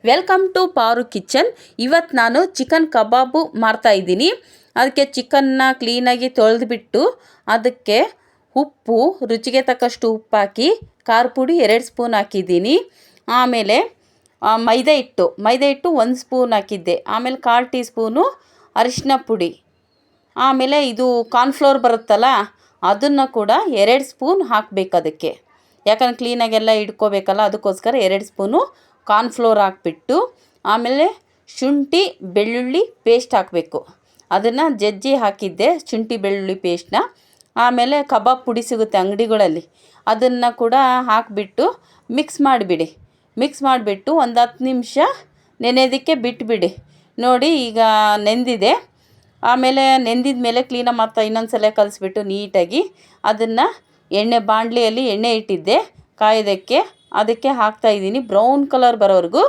Welcome to ಪಾರು kitchen. ಇವತ್ತು ನಾನು ಚಿಕನ್ ಕಬಾಬು ಮಾಡ್ತಾಯಿದ್ದೀನಿ. ಅದಕ್ಕೆ ಚಿಕನ್ನ ಕ್ಲೀನಾಗಿ ತೊಳೆದ್ಬಿಟ್ಟು ಅದಕ್ಕೆ ಉಪ್ಪು, ರುಚಿಗೆ ತಕ್ಕಷ್ಟು ಉಪ್ಪು ಹಾಕಿ, ಖಾರ ಪುಡಿ 2 ಸ್ಪೂನ್ ಹಾಕಿದ್ದೀನಿ. ಆಮೇಲೆ ಮೈದಾ ಹಿಟ್ಟು 1 ಸ್ಪೂನ್ ಹಾಕಿದ್ದೆ. ಆಮೇಲೆ 1/4 ಟೀ ಸ್ಪೂನು ಅರಿಶಿನ ಪುಡಿ. ಆಮೇಲೆ ಇದು ಕಾರ್ನ್ಫ್ಲೋರ್ ಬರುತ್ತಲ್ಲ, ಅದನ್ನು ಕೂಡ 2 ಸ್ಪೂನ್ ಹಾಕಬೇಕು ಅದಕ್ಕೆ. ಯಾಕಂದ್ರೆ ಕ್ಲೀನಾಗೆಲ್ಲ ಇಟ್ಕೋಬೇಕಲ್ಲ, ಅದಕ್ಕೋಸ್ಕರ 2 ಸ್ಪೂನು ಕಾರ್ನ್ಫ್ಲೋರ್ ಹಾಕ್ಬಿಟ್ಟು, ಆಮೇಲೆ ಶುಂಠಿ ಬೆಳ್ಳುಳ್ಳಿ ಪೇಸ್ಟ್ ಹಾಕಬೇಕು. ಅದನ್ನು ಜಜ್ಜಿ ಹಾಕಿದ್ದೆ, ಶುಂಠಿ ಬೆಳ್ಳುಳ್ಳಿ ಪೇಸ್ಟ್ನ. ಆಮೇಲೆ ಕಬಾಬ್ ಪುಡಿ ಸಿಗುತ್ತೆ ಅಂಗಡಿಗಳಲ್ಲಿ, ಅದನ್ನು ಕೂಡ ಹಾಕಿಬಿಟ್ಟು ಮಿಕ್ಸ್ ಮಾಡಿಬಿಟ್ಟು ಒಂದು 10 ನಿಮಿಷ ನೆನೆಯೋದಕ್ಕೆ ಬಿಟ್ಟುಬಿಡಿ. ನೋಡಿ ಈಗ ನೆಂದಿದೆ. ಆಮೇಲೆ ನೆಂದಿದ ಮೇಲೆ ಕ್ಲೀನಾಗಿ ಮತ್ತೆ ಇನ್ನೊಂದು ಸಲ ಕಲಿಸ್ಬಿಟ್ಟು ನೀಟಾಗಿ ಅದನ್ನು ಬಾಣಲಿಯಲ್ಲಿ ಎಣ್ಣೆ ಇಟ್ಟಿದ್ದೆ ಕಾಯೋದಕ್ಕೆ, ಅದಕ್ಕೆ ಹಾಕ್ತಾಯಿದ್ದೀನಿ. ಬ್ರೌನ್ ಕಲರ್ ಬರೋವರೆಗೂ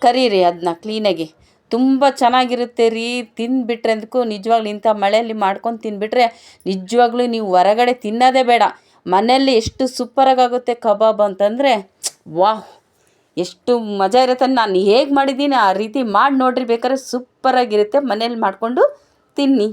ಕರೀರಿ ಅದನ್ನ ಕ್ಲೀನಾಗಿ. ತುಂಬ ಚೆನ್ನಾಗಿರುತ್ತೆ ರೀ, ತಿಂದುಬಿಟ್ರೆ ಅದಕ್ಕೂ ನಿಜವಾಗ್ಲೂ ಇಂಥ ಮಳೆಯಲ್ಲಿ ಮಾಡ್ಕೊಂಡು ತಿಂದುಬಿಟ್ರೆ ನಿಜವಾಗ್ಲೂ ನೀವು ಹೊರಗಡೆ ತಿನ್ನೋದೇ ಬೇಡ. ಮನೆಯಲ್ಲಿ ಎಷ್ಟು ಸೂಪರಾಗುತ್ತೆ ಕಬಾಬ್ ಅಂತಂದರೆ ವಾಹ್, ಎಷ್ಟು ಮಜಾ ಇರುತ್ತೆ. ನಾನು ಹೇಗೆ ಮಾಡಿದ್ದೀನಿ ಆ ರೀತಿ ಮಾಡಿ ನೋಡ್ರಿ, ಬೇಕಾದ್ರೆ ಸೂಪರಾಗಿರುತ್ತೆ. ಮನೇಲಿ ಮಾಡಿಕೊಂಡು ತಿನ್ನಿ.